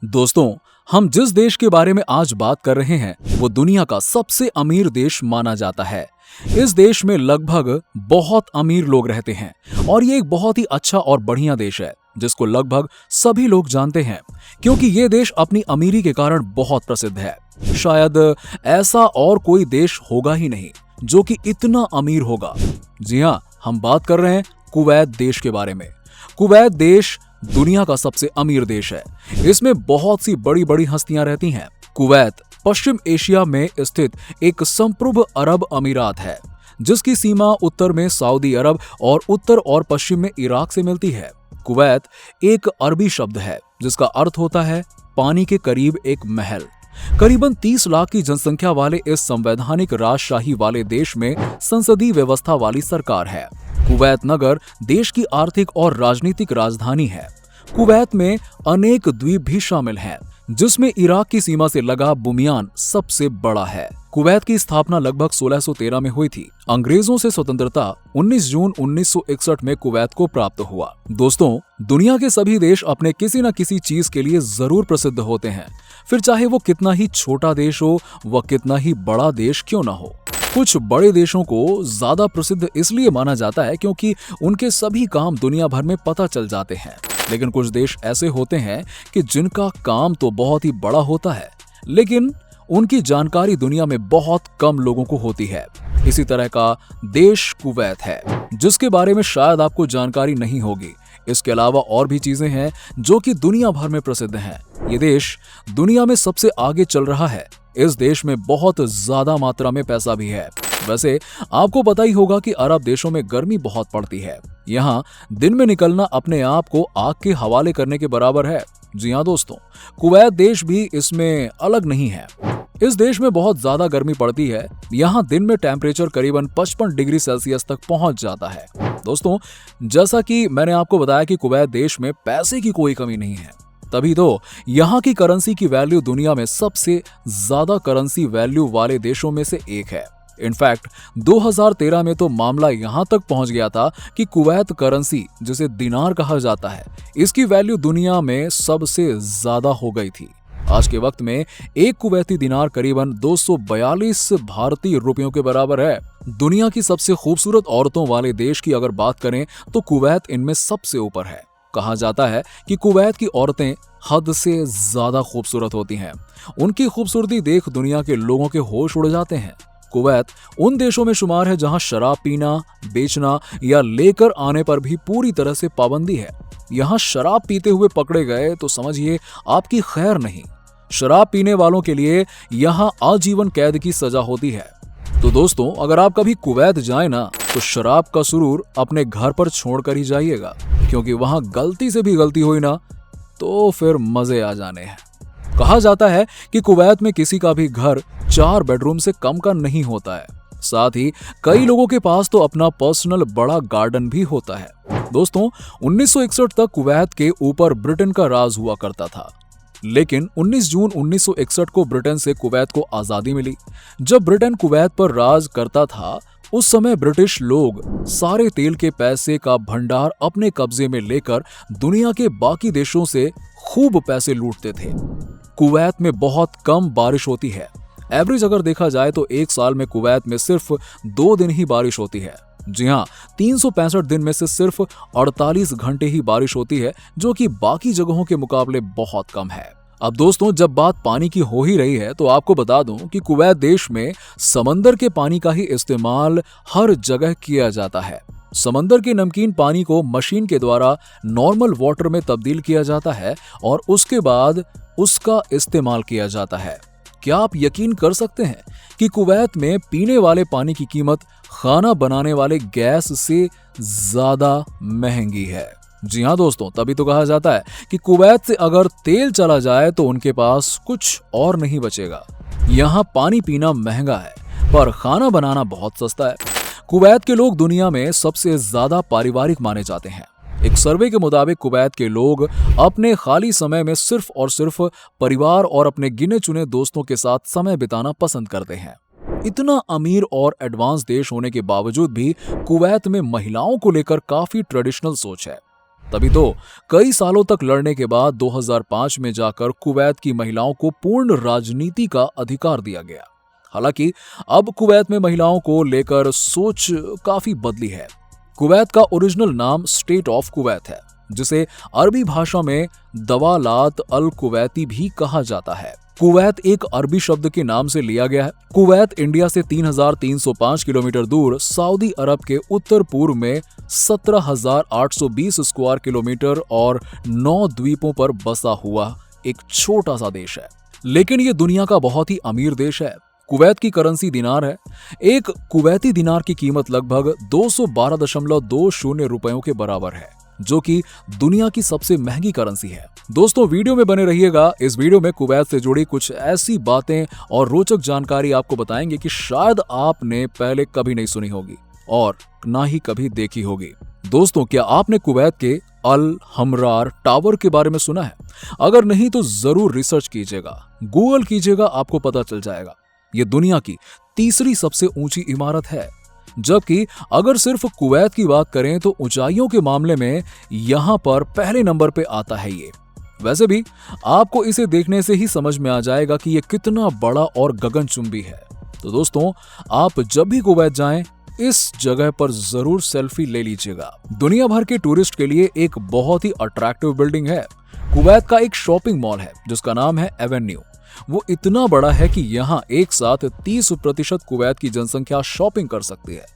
दोस्तों, हम जिस देश के बारे में आज बात कर रहे हैं वो दुनिया का सबसे अमीर देश माना जाता है। इस देश में लगभग बहुत अमीर लोग रहते हैं और ये एक बहुत ही अच्छा और बढ़िया देश है जिसको लगभग सभी लोग जानते हैं क्योंकि ये देश अपनी अमीरी के कारण बहुत प्रसिद्ध है। शायद ऐसा और कोई देश होगा ही नहीं जो कि इतना अमीर होगा। जी हाँ, हम बात कर रहे हैं कुवैत देश के बारे में। कुवैत देश दुनिया का सबसे अमीर देश है। इसमें बहुत सी बड़ी बड़ी हस्तियां रहती हैं। कुवैत पश्चिम एशिया में स्थित एक संप्रभु अरब अमीरात है जिसकी सीमा उत्तर में सऊदी अरब और उत्तर और पश्चिम में इराक से मिलती है। कुवैत एक अरबी शब्द है जिसका अर्थ होता है पानी के करीब एक महल। करीबन 30 लाख की जनसंख्या वाले इस संवैधानिक राजशाही वाले देश में संसदीय व्यवस्था वाली सरकार है। कुवैत नगर देश की आर्थिक और राजनीतिक राजधानी है। कुवैत में अनेक द्वीप भी शामिल हैं, जिसमें इराक की सीमा से लगा बुमियान सबसे बड़ा है। कुवैत की स्थापना लगभग 1613 में हुई थी। अंग्रेजों से स्वतंत्रता 19 जून 1961 में कुवैत को प्राप्त हुआ। दोस्तों, दुनिया के सभी देश अपने किसी न किसी चीज के लिए जरूर प्रसिद्ध होते हैं, फिर चाहे वो कितना ही छोटा देश हो व कितना ही बड़ा देश क्यों न हो। कुछ बड़े देशों को ज्यादा प्रसिद्ध इसलिए माना जाता है क्योंकि उनके सभी काम दुनिया भर में पता चल जाते हैं, लेकिन कुछ देश ऐसे होते हैं कि जिनका काम तो बहुत ही बड़ा होता है लेकिन उनकी जानकारी दुनिया में बहुत कम लोगों को होती है। इसी तरह का देश कुवैत है जिसके बारे में शायद आपको जानकारी नहीं होगी। इसके अलावा और भी चीजें हैं जो कि दुनिया भर में प्रसिद्ध हैं। ये देश दुनिया में सबसे आगे चल रहा है। इस देश में बहुत ज्यादा मात्रा में पैसा भी है। वैसे आपको पता ही होगा कि अरब देशों में गर्मी बहुत पड़ती है। यहाँ दिन में निकलना अपने आप को आग के हवाले करने के बराबर है। जी हाँ दोस्तों, कुवैत देश भी इसमें अलग नहीं है। इस देश में बहुत ज्यादा गर्मी पड़ती है। यहाँ दिन में टेम्परेचर करीबन 55 डिग्री सेल्सियस तक पहुंच जाता है। दोस्तों, जैसा कि मैंने आपको बताया कि कुवैत देश में पैसे की कोई कमी नहीं है, तभी तो यहाँ की करेंसी की वैल्यू दुनिया में सबसे ज्यादा करेंसी वैल्यू वाले देशों में से एक है। इनफैक्ट 2013 में तो मामला यहाँ तक पहुंच गया था कि कुवैत करेंसी, जिसे दिनार कहा जाता है, इसकी वैल्यू दुनिया में सबसे ज्यादा हो गई थी। आज के वक्त में एक कुवैती दिनार करीबन 242 भारतीय रुपयों के बराबर है। दुनिया की सबसे खूबसूरत औरतों वाले देश की अगर बात करें तो कुवैत इनमें सबसे ऊपर है। कहा जाता है कि कुवैत की औरतें हद से ज्यादा खूबसूरत होती हैं। उनकी खूबसूरती देख दुनिया के लोगों के होश उड़ जाते हैं। कुवैत उन देशों में शुमार है जहां शराब पीना, बेचना या लेकर आने पर भी पूरी तरह से पाबंदी है। यहां शराब पीते हुए पकड़े गए तो समझिए आपकी खैर नहीं। शराब पीने वालों के लिए यहां आजीवन कैद की सजा होती है। तो दोस्तों, अगर आप कभी कुवैत जाए ना तो शराब का सुरूर अपने घर पर छोड़कर ही जाइएगा, क्योंकि वहां गलती से भी गलती हुई ना तो फिर मजे आ जाने हैं। कहा जाता है कि कुवैत में किसी का भी घर 4 बेडरूम से कम का नहीं होता है। साथ ही कई लोगों के पास तो अपना पर्सनल बड़ा गार्डन भी होता है। दोस्तों, 1961 तक कुवैत के ऊपर ब्रिटेन का राज हुआ करता था, लेकिन 19 जून 1961 को ब्रिटेन से कुवैत को आजादी मिली। जब ब्रिटेन कुवैत पर राज करता था उस समय ब्रिटिश लोग सारे तेल के पैसे का भंडार अपने कब्जे में लेकर दुनिया के बाकी देशों से खूब पैसे लूटते थे। कुवैत में बहुत कम बारिश होती है। एवरेज अगर देखा जाए तो एक साल में कुवैत में सिर्फ 2 दिन ही बारिश होती है। जी हाँ, 365 दिन में से सिर्फ 48 घंटे ही बारिश होती है, जो कि बाकी जगहों के मुकाबले बहुत कम है। अब दोस्तों, जब बात पानी की हो ही रही है तो आपको बता दूं कि कुवैत देश में समंदर के पानी का ही इस्तेमाल हर जगह किया जाता है। समंदर के नमकीन पानी को मशीन के द्वारा नॉर्मल वाटर में तब्दील किया जाता है और उसके बाद उसका इस्तेमाल किया जाता है। क्या आप यकीन कर सकते हैं कि कुवैत में पीने वाले पानी की कीमत खाना बनाने वाले गैस से ज्यादा महंगी है। जी हाँ दोस्तों, तभी तो कहा जाता है कि कुवैत से अगर तेल चला जाए तो उनके पास कुछ और नहीं बचेगा। यहाँ पानी पीना महंगा है पर खाना बनाना बहुत सस्ता है। कुवैत के लोग दुनिया में सबसे ज्यादा पारिवारिक माने जाते हैं। एक सर्वे के मुताबिक कुवैत के लोग अपने खाली समय में सिर्फ और सिर्फ परिवार और अपने गिने चुने दोस्तों के साथ समय बिताना पसंद करते हैं। इतना अमीर और एडवांस देश होने के बावजूद भी कुवैत में महिलाओं को लेकर काफी ट्रेडिशनल सोच है। तभी तो कई सालों तक लड़ने के बाद 2005 में जाकर कुवैत की महिलाओं को पूर्ण राजनीति का अधिकार दिया गया। हालांकि अब कुवैत में महिलाओं को लेकर सोच काफी बदली है। कुवैत का ओरिजिनल नाम स्टेट ऑफ कुवैत है, जिसे अरबी भाषा में दवालात अल कुवैती भी कहा जाता है। कुवैत एक अरबी शब्द के नाम से लिया गया है। कुवैत इंडिया से 3,305 किलोमीटर दूर सऊदी अरब के उत्तर पूर्व में 17,820 स्क्वायर किलोमीटर और 9 द्वीपों पर बसा हुआ एक छोटा सा देश है, लेकिन ये दुनिया का बहुत ही अमीर देश है। कुवैत की करेंसी दिनार है। एक कुवैती दिनार की कीमत लगभग 212.20 रुपयों के बराबर है, जो कि दुनिया की सबसे महंगी करेंसी है। दोस्तों, वीडियो में बने रहिएगा। इस वीडियो में कुवैत से जुड़ी कुछ ऐसी बातें और रोचक जानकारी आपको बताएंगे कि शायद आपने पहले कभी नहीं सुनी होगी और ना ही कभी देखी होगी। दोस्तों, क्या आपने कुवैत के अल हमरार टावर के बारे में सुना है? अगर नहीं तो जरूर रिसर्च कीजिएगा, गूगल कीजिएगा, आपको पता चल जाएगा। ये दुनिया की तीसरी सबसे ऊंची इमारत है, जबकि अगर सिर्फ कुवैत की बात करें तो ऊंचाइयों के मामले में यहां पर पहले नंबर पे आता है ये। वैसे भी आपको इसे देखने से ही समझ में आ जाएगा कि ये कितना बड़ा और गगनचुंबी है। तो दोस्तों, आप जब भी कुवैत जाएं, इस जगह पर जरूर सेल्फी ले लीजिएगा। दुनिया भर के टूरिस्ट के लिए एक बहुत ही अट्रैक्टिव बिल्डिंग है। कुवैत का एक शॉपिंग मॉल है जिसका नाम है एवेन्यू। वो इतना बड़ा है कि यहाँ एक साथ 30% कुवैत की जनसंख्या शॉपिंग कर सकती है।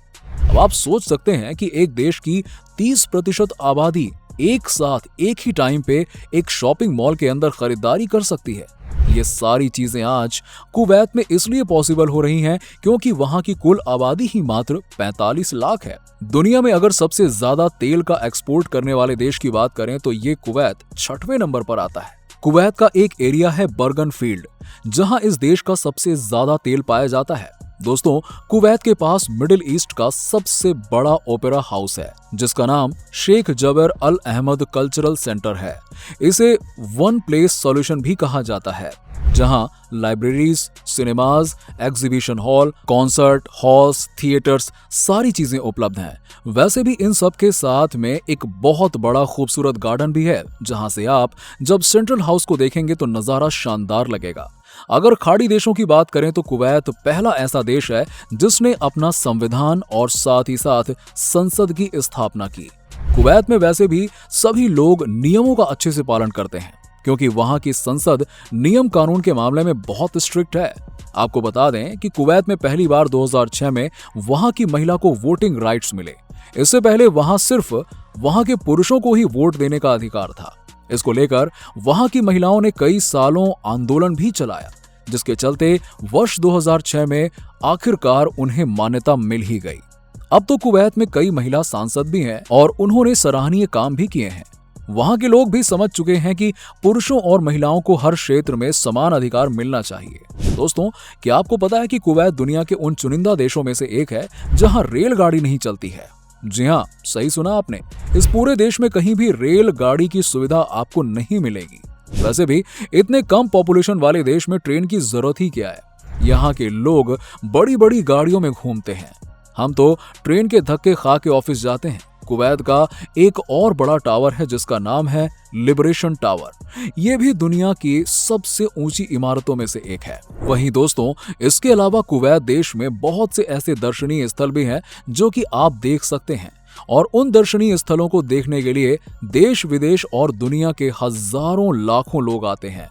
अब आप सोच सकते हैं कि एक देश की 30% आबादी एक साथ एक ही टाइम पे एक शॉपिंग मॉल के अंदर खरीदारी कर सकती है। ये सारी चीजें आज कुवैत में इसलिए पॉसिबल हो रही हैं क्योंकि वहां की कुल आबादी ही मात्र 45 लाख है। दुनिया में अगर सबसे ज्यादा तेल का एक्सपोर्ट करने वाले देश की बात करें तो ये कुवैत 6वें नंबर पर आता है। कुवैत का एक एरिया है बर्गन फील्ड, जहां इस देश का सबसे ज्यादा तेल पाया जाता है। दोस्तों, कुवैत के पास मिडिल ईस्ट का सबसे बड़ा ओपेरा हाउस है, जिसका नाम शेख जबर अल अहमद कल्चरल सेंटर है। इसे वन प्लेस सॉल्यूशन भी कहा जाता है, जहां libraries, cinemas, exhibition hall, concert halls, theatres सारी चीजें उपलब्ध हैं। वैसे भी इन सब के साथ में एक बहुत बड़ा खूबसूरत गार्डन भी है, जहां से आप जब सेंट्रल हाउस को देखेंगे तो नजारा शानदार लगेगा। अगर खाड़ी देशों की बात करें तो कुवैत पहला ऐसा देश है जिसने अपना संविधान और साथ ही साथ संसद की स्थापना की। कुवैत में वैसे भी सभी लोग नियमों का अच्छे से पालन करते हैं, क्योंकि वहां की संसद नियम कानून के मामले में बहुत स्ट्रिक्ट है। आपको बता दें कि कुवैत में पहली बार 2006 में वहां की महिला को वोटिंग राइट्स मिले। इससे पहले वहां सिर्फ वहां के पुरुषों को ही वोट देने का अधिकार था। इसको लेकर वहां की महिलाओं ने कई सालों आंदोलन भी चलाया, जिसके चलते वर्ष 2006 में आखिरकार उन्हें मान्यता मिल ही गई। अब तो कुवैत में कई महिला सांसद भी हैं और उन्होंने सराहनीय काम भी किए हैं। वहां के लोग भी समझ चुके हैं कि पुरुषों और महिलाओं को हर क्षेत्र में समान अधिकार मिलना चाहिए। दोस्तों, क्या आपको पता है कि कुवैत दुनिया के उन चुनिंदा देशों में से एक है जहां रेलगाड़ी नहीं चलती है? जी हाँ, सही सुना आपने। इस पूरे देश में कहीं भी रेलगाड़ी की सुविधा आपको नहीं मिलेगी। वैसे भी इतने कम पॉपुलेशन वाले देश में ट्रेन की जरूरत ही क्या है? यहाँ के लोग बड़ी बड़ी गाड़ियों में घूमते हैं। हम तो ट्रेन के धक्के खा के ऑफिस जाते हैं। कुवैत का एक और बड़ा टावर है जिसका नाम है लिबरेशन टावर। ये भी दुनिया की सबसे ऊंची इमारतों में से एक है। वहीं दोस्तों, इसके अलावा कुवैत देश में बहुत से ऐसे दर्शनीय स्थल भी हैं जो कि आप देख सकते हैं, और उन दर्शनीय स्थलों को देखने के लिए देश विदेश और दुनिया के हजारों लाखों लोग आते हैं।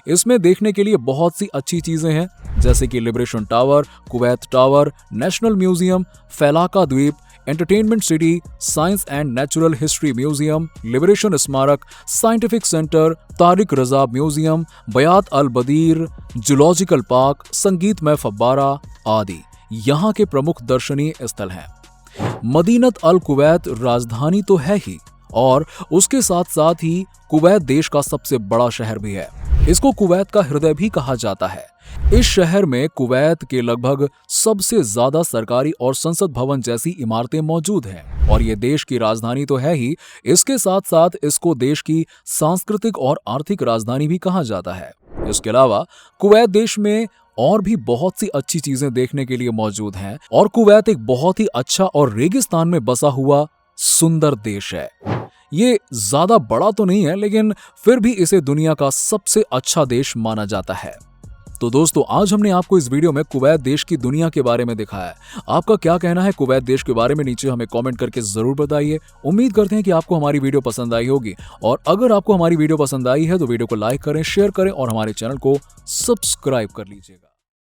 इसमें देखने के लिए बहुत सी अच्छी चीजें हैं, जैसे कि liberation tower, Kuwait tower, national museum, Failaka द्वीप, entertainment city, science and natural history museum, liberation स्मारक, scientific centre, Tariq Raja museum, Bayt Al Bader, zoological park, संगीतमय फव्वारा आदि यहाँ के प्रमुख दर्शनीय स्थल हैं। मदीनत अल कुवैत राजधानी तो है ही, और उसके साथ साथ ही कुवैत देश का सबसे बड़ा शहर भी है। इसको कुवैत का हृदय भी कहा जाता है। इस शहर में कुवैत के लगभग सबसे ज्यादा सरकारी और संसद भवन जैसी इमारतें मौजूद हैं, और ये देश की राजधानी तो है ही, इसके साथ साथ इसको देश की सांस्कृतिक और आर्थिक राजधानी भी कहा जाता है। इसके अलावा कुवैत देश में और भी बहुत सी अच्छी चीजें देखने के लिए मौजूद हैं, और कुवैत एक बहुत ही अच्छा और रेगिस्तान में बसा हुआ सुंदर देश है। ये ज्यादा बड़ा तो नहीं है, लेकिन फिर भी इसे दुनिया का सबसे अच्छा देश माना जाता है। तो दोस्तों, आज हमने आपको इस वीडियो में कुवैत देश की दुनिया के बारे में दिखाया है। आपका क्या कहना है कुवैत देश के बारे में, नीचे हमें कमेंट करके जरूर बताइए। उम्मीद करते हैं कि आपको हमारी वीडियो पसंद आई होगी, और अगर आपको हमारी वीडियो पसंद आई है तो वीडियो को लाइक करें, शेयर करें और हमारे चैनल को सब्सक्राइब कर लीजिएगा।